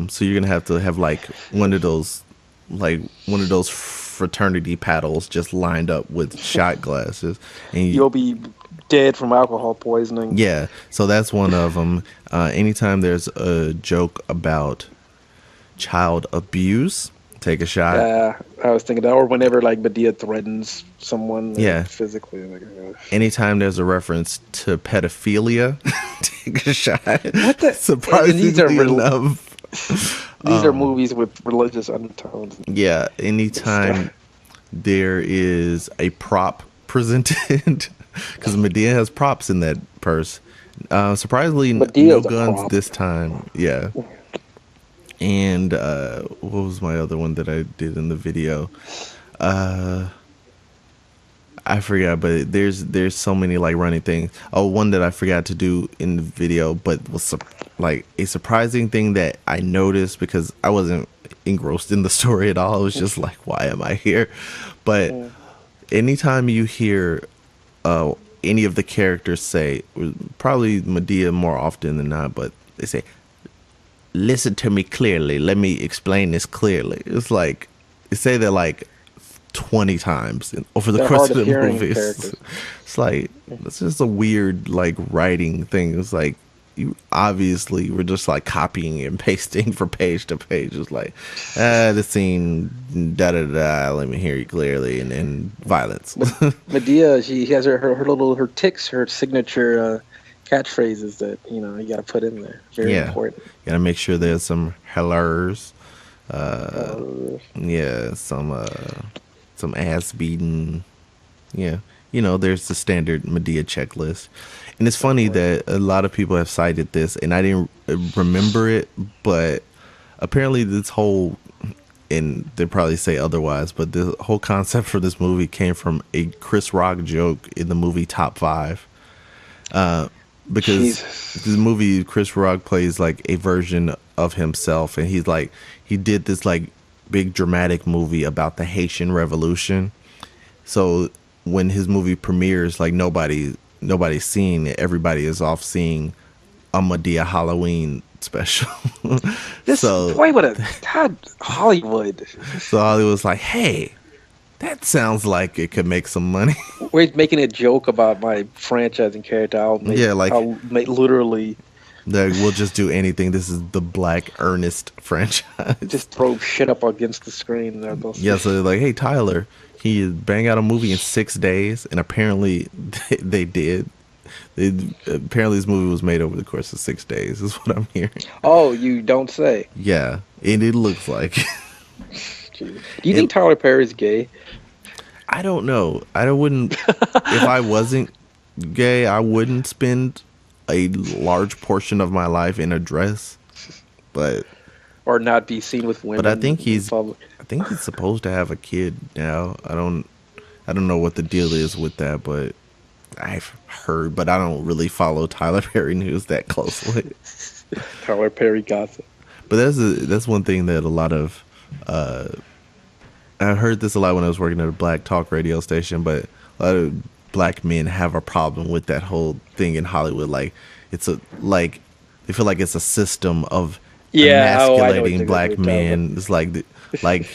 So you're gonna have to have like one of those fraternity paddles just lined up with shot glasses, and You'll be dead from alcohol poisoning. yeah. So that's one of them. Anytime there's a joke about child abuse, take a shot. Yeah, I was thinking that, or whenever like Madea threatens someone, Yeah. physically. Like, Anytime there's a reference to pedophilia, take a shot. What the? Surprisingly These are enough. these are movies with religious undertones. Yeah, anytime there is a prop presented, because Madea has props in that purse. Surprisingly, no Medea's a guns prop. this time. Yeah. And what was my other one that I did in the video? I forgot, but there's so many like running things. Oh, one that I forgot to do in the video, but was like a surprising thing that I noticed because I wasn't engrossed in the story at all. I was just like, why am I here? But anytime you hear any of the characters say, probably Madea more often than not, but they say, listen to me clearly. Let me explain this clearly. It's like they say that like 20 times over the They're course hard of of the hearing movie. characters. It's like it's just a weird like writing thing. It's like you obviously were just like copying and pasting from page to page. It's like the scene da da da. Let me hear you clearly, and then violence. Madea, she has her ticks, her signature catchphrases that you got to put in there. Very important. Gotta make sure there's some hellers. Yeah, some ass beating. Yeah, there's the standard Madea checklist, and it's funny that a lot of people have cited this, and I didn't remember it, but apparently this whole, and they probably say otherwise, but the whole concept for this movie came from a Chris Rock joke in the movie Top 5. Because the movie Chris Rock plays like a version of himself, and he's like he did this like big dramatic movie about the Haitian Revolution. So when his movie premieres, like nobody's seeing it. Everybody is off seeing a Madea Halloween special. Boy, what a God, Hollywood. So Hollywood's like, hey, that sounds like it could make some money. We're making a joke about my franchising character. I'll make literally. Like, we'll just do anything. This is the Black Ernest franchise. Just throw shit up against the screen. Yeah, so they're like, hey, Tyler, he bang out a movie in 6 days, and apparently they did. Apparently this movie was made over the course of 6 days, is what I'm hearing. Oh, you don't say. Yeah, and it looks like. Do you think Tyler Perry's gay? I don't know. I wouldn't. If I wasn't gay, I wouldn't spend a large portion of my life in a dress. Or not be seen with women. But I think he's supposed to have a kid now. I don't know what the deal is with that, but I've heard. But I don't really follow Tyler Perry news that closely. Tyler Perry gossip. But that's one thing that a lot of. I heard this a lot when I was working at a black talk radio station, but a lot of black men have a problem with that whole thing in Hollywood. Like they feel like it's a system of emasculating black men. It's like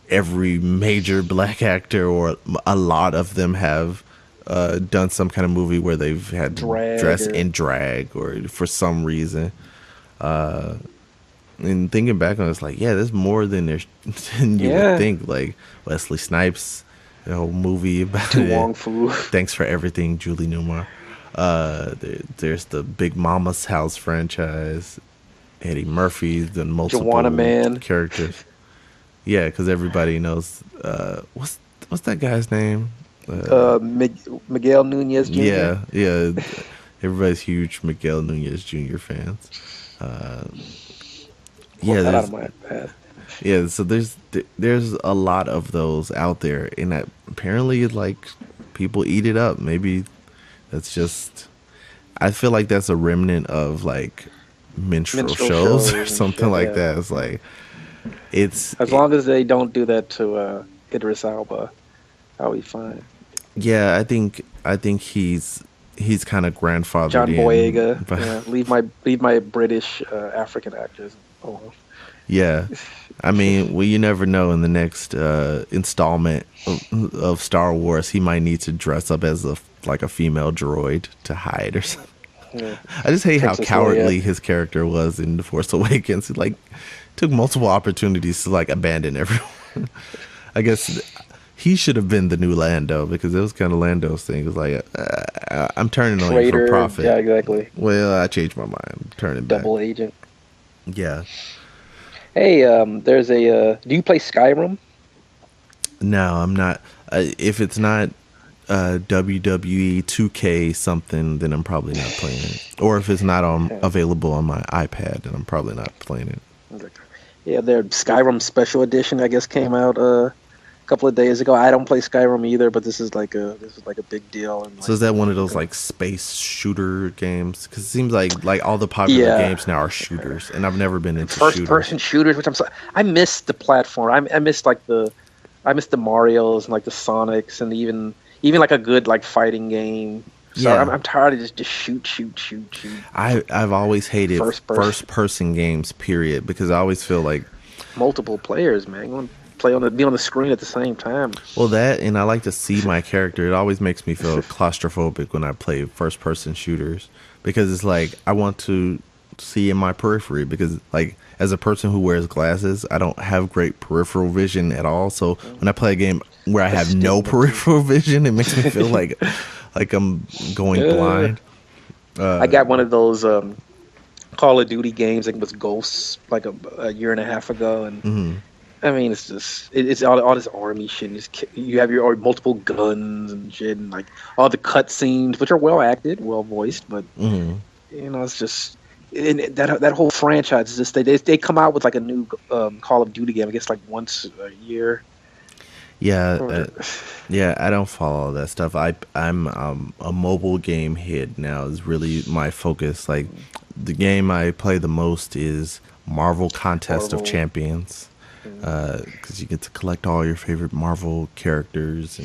every major black actor or a lot of them have done some kind of movie where they've had to dress in drag or for some reason. And thinking back on it, it's like, yeah, there's more than you would think. Like Wesley Snipes, the whole movie about it. Wong Fu. Thanks for everything, Julie Newmar. There's the Big Mama's House franchise. Eddie Murphy, the multiple characters. Yeah, because everybody knows. What's that guy's name? Miguel Nunez Jr. Yeah. Everybody's huge Miguel Nunez Jr. fans. Yeah, so there's a lot of those out there, and apparently like people eat it up. Maybe that's just I feel like that's a remnant of like minstrel Minstrel shows shows or and something shit, like yeah. that. It's like it's As long as they don't do that to Idris Elba, I'll be fine. yeah. I think he's kind of grandfathered John in, Boyega, but yeah. Leave my British African actors alone. yeah. I mean, well, you never know. In the next installment of Star Wars, he might need to dress up as a female droid to hide or something. Yeah. I just hate how Princess cowardly Leia. his character was in The Force Awakens. He like took multiple opportunities to like abandon everyone. I guess he should have been the new Lando because it was kind of Lando's thing. It was like, I'm turning on you for Traitor. profit. Yeah, exactly. Well, I changed my mind. I'm turning back. Double agent. Yeah. Hey, there's a. Do you play Skyrim? No, I'm not. If it's not WWE 2K something, then I'm probably not playing it. Or if it's not available on my iPad, then I'm probably not playing it. Yeah, their Skyrim Special Edition, I guess, came out a couple of days ago. I don't play Skyrim either, but this is like a big deal. And So is that one of those like space shooter games? Because it seems like all the popular games now are shooters, and I've never been into shooters. First-person shooters, which I miss the platform. I miss the Marios and like the Sonics and even like a good like fighting game. So Yeah. I'm tired of just shoot. I've always hated First first-person games, period, because I always feel like multiple players, man. You want to be on the screen at the same time. well that, and I like to see my character. It always makes me feel claustrophobic when I play first-person shooters because it's like I want to see in my periphery because like as a person who wears glasses, I don't have great peripheral vision at all. So when I play a game where I have no peripheral vision, it makes me feel like I'm going blind. I got one of those Call of Duty games. I think it was Ghosts like a year and a half ago, and I mean it's just it's all this army shit. You have your multiple guns and shit, and like all the cutscenes, which are well acted, well voiced, but it's just. And that whole franchise is just they come out with like a new Call of Duty game I guess like once a year. Yeah, I don't follow that stuff. I'm a mobile game head now is really my focus. Like the game I play the most is Marvel Contest of Champions, because you get to collect all your favorite Marvel characters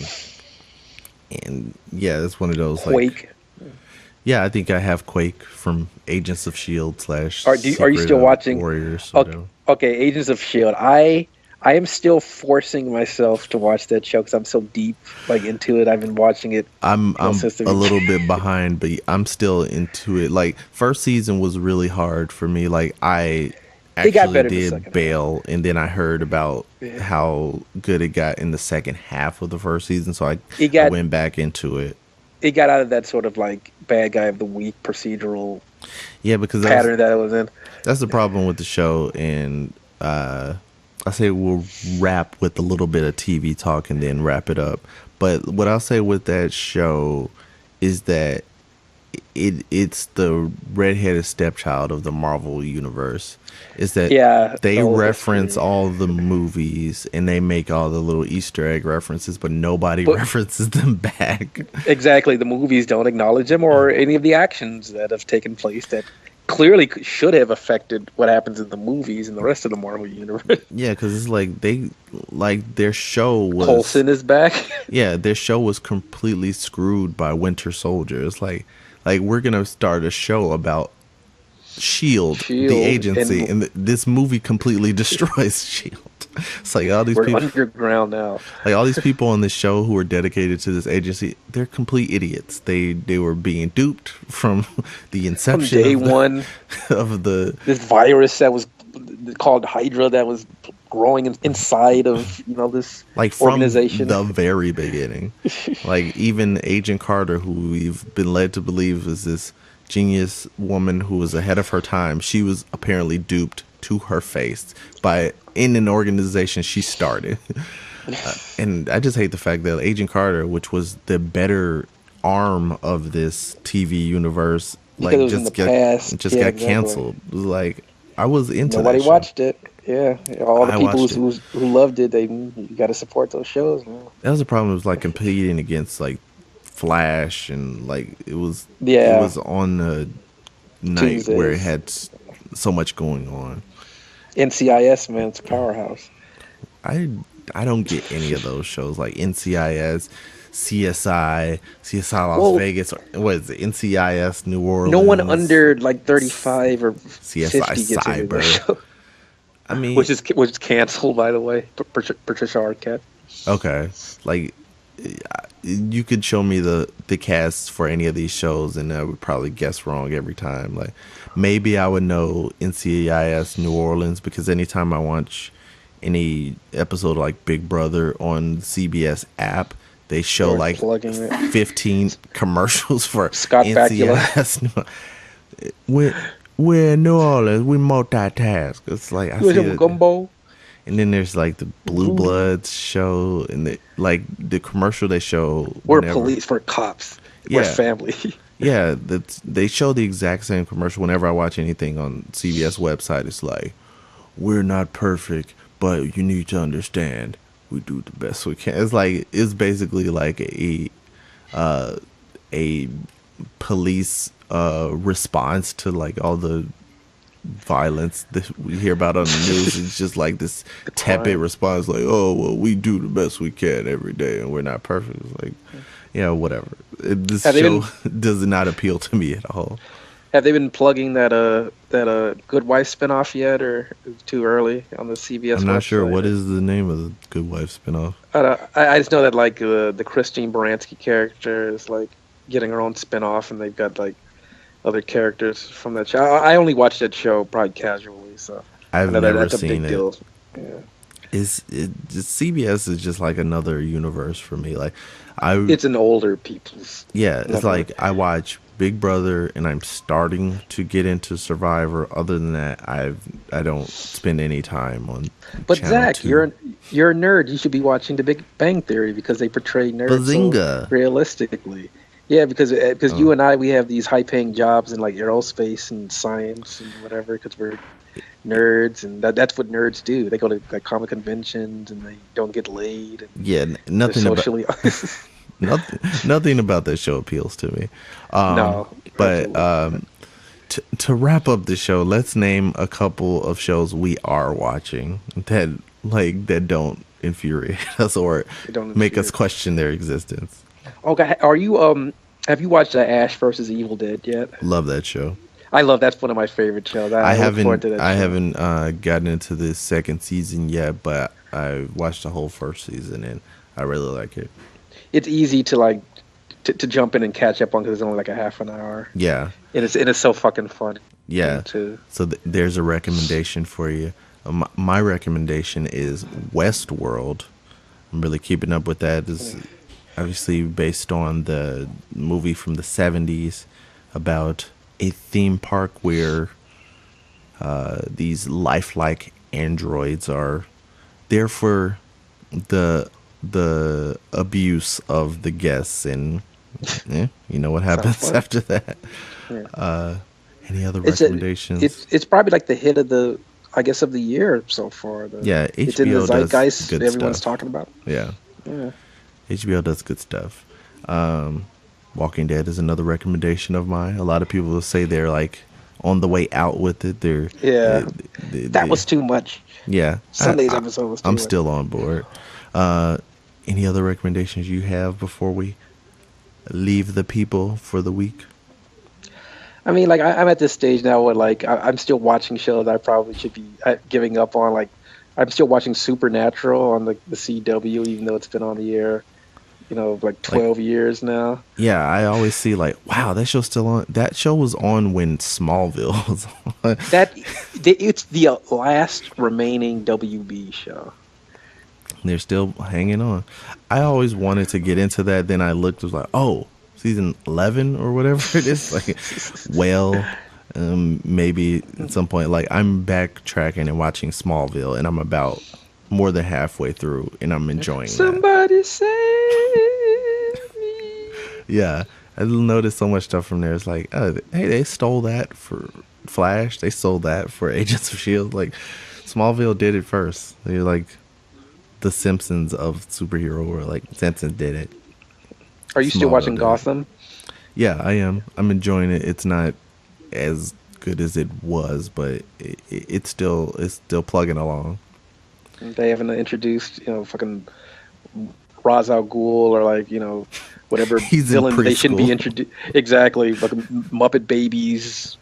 and yeah, it's one of those Quake. like. Yeah, I think I have Quake from Agents of Shield / Are you still watching Warriors? Okay, Agents of Shield. I am still forcing myself to watch that show because I'm so deep like into it. I've been watching it. I'm a little bit behind, but I'm still into it. Like first season was really hard for me. Like I actually did bail, and then I heard about how good it got in the second half of the first season, so I went back into it. It got out of that sort of like bad guy of the week procedural because pattern that it was in. That's the problem with the show, and I say we'll wrap with a little bit of TV talk and then wrap it up. But what I'll say with that show is that it's the redheaded stepchild of the Marvel universe. Is that they reference all the movies and they make all the little Easter egg references, but nobody references them back. Exactly. The movies don't acknowledge them or any of the actions that have taken place that clearly should have affected what happens in the movies and the rest of the Marvel universe. Yeah, because it's like their show was... Coulson is back. Yeah, their show was completely screwed by Winter Soldier. It's like we're going to start a show about Shield, the agency, and this movie completely destroys Shield. It's like all these people underground now. Like all these people on this show who are dedicated to this agency, they're complete idiots. They were being duped from the inception from day one of this virus that was called Hydra that was growing inside of this like organization from the very beginning. Like even Agent Carter, who we've been led to believe is this genius woman who was ahead of her time, she was apparently duped to her face in an organization she started. And I just hate the fact that Agent Carter, which was the better arm of this TV universe, like just got canceled. It was like I was into nobody that show. Watched it. Yeah, all the people who loved it, you got to support those shows, man. That was the problem. It was like competing against like Flash, and like it was Yeah. on a night where it Tuesdays. had so much going on. NCIS, man, it's a powerhouse. I I don't get any of those shows like NCIS, CSI Las Well, Vegas, or what is it? NCIS New no one Orleans, under like 35 or CSI 50 gets into the Cyber. show, I mean, which is canceled, by the way. Patricia Arquette. okay, like you could show me the cast for any of these shows, and I would probably guess wrong every time. Like maybe I would know NCIS New Orleans because anytime I watch any episode of like Big Brother on CBS app, they show Or like plugging it. 15 commercials for Scott Bakula. NCIS. We're in New Orleans. We multitask. It's like I You see have it. gumbo? And then there's like the Blue Bloods show, and like the commercial they show. We're whenever- police. We're cops. We're Yeah. family. Yeah, they show the exact same commercial whenever I watch anything on CBS website. It's like, we're not perfect, but you need to understand we do the best we can. It's like it's basically like a police response to like all the violence that we hear about on the news. It's just like this tepid response, like, oh well, we do the best we can every day, and we're not perfect. It's like, yeah, whatever. This Have they show does not appeal to me at all. Have they been plugging that Good Wife spinoff yet, or is it too early on the CBS? I'm not sure website? what is the name of the Good Wife spinoff. I just know that like the Christine Baranski character is like getting her own spinoff, and they've got like other characters from that show. I only watch that show probably casually, so I I've know never that's a seen big it. deal. Yeah. CBS is just like another universe for me. Like It's an older people's. yeah, it's network. like I watch Big Brother and I'm starting to get into Survivor. Other than that, I don't spend any time on. But Channel Zach, 2. you're a nerd. You should be watching The Big Bang Theory because they portray nerds Bazinga. so realistically. Yeah, because you and I, we have these high-paying jobs in like aerospace and science and whatever because we're nerds, and that's what nerds do. They go to like comic conventions and they don't get laid. And Yeah, they're nothing about socially. nothing about this show appeals to me. No, But absolutely. to wrap up the show, let's name a couple of shows we are watching that don't infuriate us or They don't make us infuriate. question their existence. Okay, are you have you watched Ash versus Evil Dead yet? Love that show. I love that's one of my favorite shows. I look forward haven't to that I show. haven't gotten into the second season yet, but I watched the whole first season and I really like it. It's easy to like to jump in and catch up on because it's only like a half an hour. Yeah, And it's so fucking fun. yeah. Too. So there's a recommendation for you. My recommendation is Westworld. I'm really keeping up with that. It's obviously based on the movie from the 70s about a theme park where these lifelike androids are there for the abuse of the guests, and you know what happens fun. after that. Yeah. Any other It's recommendations? it's probably like the hit of the of the year so far. Yeah, it's in the HBO does zeitgeist. good Everyone's stuff. talking about. Yeah, Yeah. HBO does good stuff. Walking Dead is another recommendation of mine. A lot of people will say they're like on the way out with it. Yeah. That was too much. yeah. Sunday's episode was too I'm much. still on board. Any other recommendations you have before we leave the people for the week? I mean, like I'm at this stage now where like I'm still watching shows I probably should be giving up on. Like I'm still watching Supernatural on the CW, even though it's been on the air, like 12 years now. Yeah, I always see like, wow, that show's still on. That show was on when Smallville was on. It's the last remaining WB show. They're still hanging on. I always wanted to get into that. Then I looked, was like, oh, season 11 or whatever it is. Like, well, maybe at some point, like I'm backtracking and watching Smallville, and I'm about more than halfway through, and I'm enjoying that. Somebody save me. Yeah, I noticed so much stuff from there. It's like, oh, hey, they stole that for Flash. They stole that for Agents of S.H.I.E.L.D. Like, Smallville did it first. They're like the Simpsons of superhero world. Like, Simpsons did it. Are you still watching Smallville. Gotham? Yeah, I am. I'm enjoying it. It's not as good as it was, but it's still plugging along. They haven't introduced, fucking Ra's al Ghul or whatever He's in villain they shouldn't be preschool. introduced. Exactly, like Muppet Babies,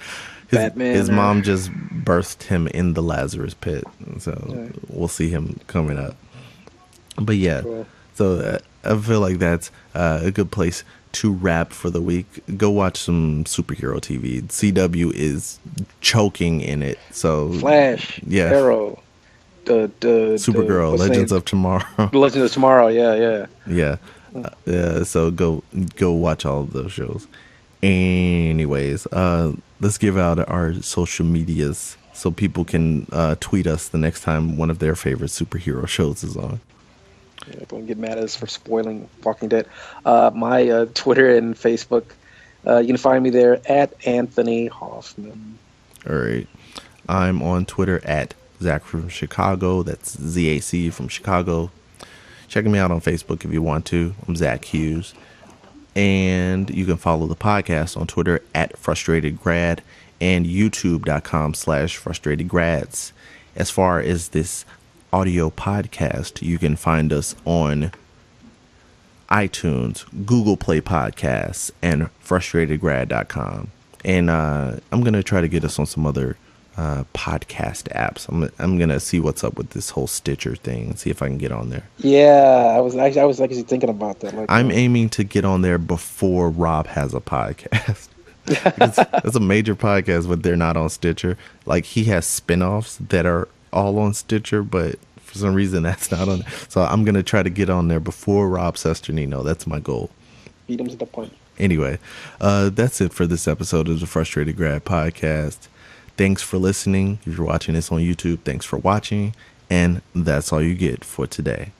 Batman. His mom just birthed him in the Lazarus pit, so Yeah. we'll see him coming up. But yeah, Cool. so I feel like that's a good place to wrap for the week. Go watch some superhero TV. CW is choking in it, so Flash, yeah. Arrow, Supergirl, what's the Legends name? of Tomorrow. Legends of Tomorrow. Yeah. Yeah. So go watch all of those shows. Anyways, let's give out our social medias so people can tweet us the next time one of their favorite superhero shows is on. Yeah, don't get mad at us for spoiling Walking Dead. My Twitter and Facebook, you can find me there at Anthony Hoffman. All right. I'm on Twitter at Zach from Chicago. That's ZAC from Chicago. Check me out on Facebook if you want to. I'm Zach Hughes. And you can follow the podcast on Twitter at Frustrated Grad and youtube.com/frustratedgrads. As far as this audio podcast, you can find us on iTunes, Google Play Podcasts, and frustratedgrad.com. And I'm going to try to get us on some other podcast apps. I'm going to see what's up with this whole Stitcher thing and see if I can get on there. Yeah, I was actually thinking about that. I'm aiming to get on there before Rob has a podcast. It's a major podcast, but they're not on Stitcher. Like, he has spinoffs that are all on Stitcher, but for some reason that's not on. So I'm going to try to get on there before Rob Sesternino. That's my goal. Beat him to the punch. Anyway, that's it for this episode of the Frustrated Grad Podcast. Thanks for listening. If you're watching this on YouTube, thanks for watching. And that's all you get for today.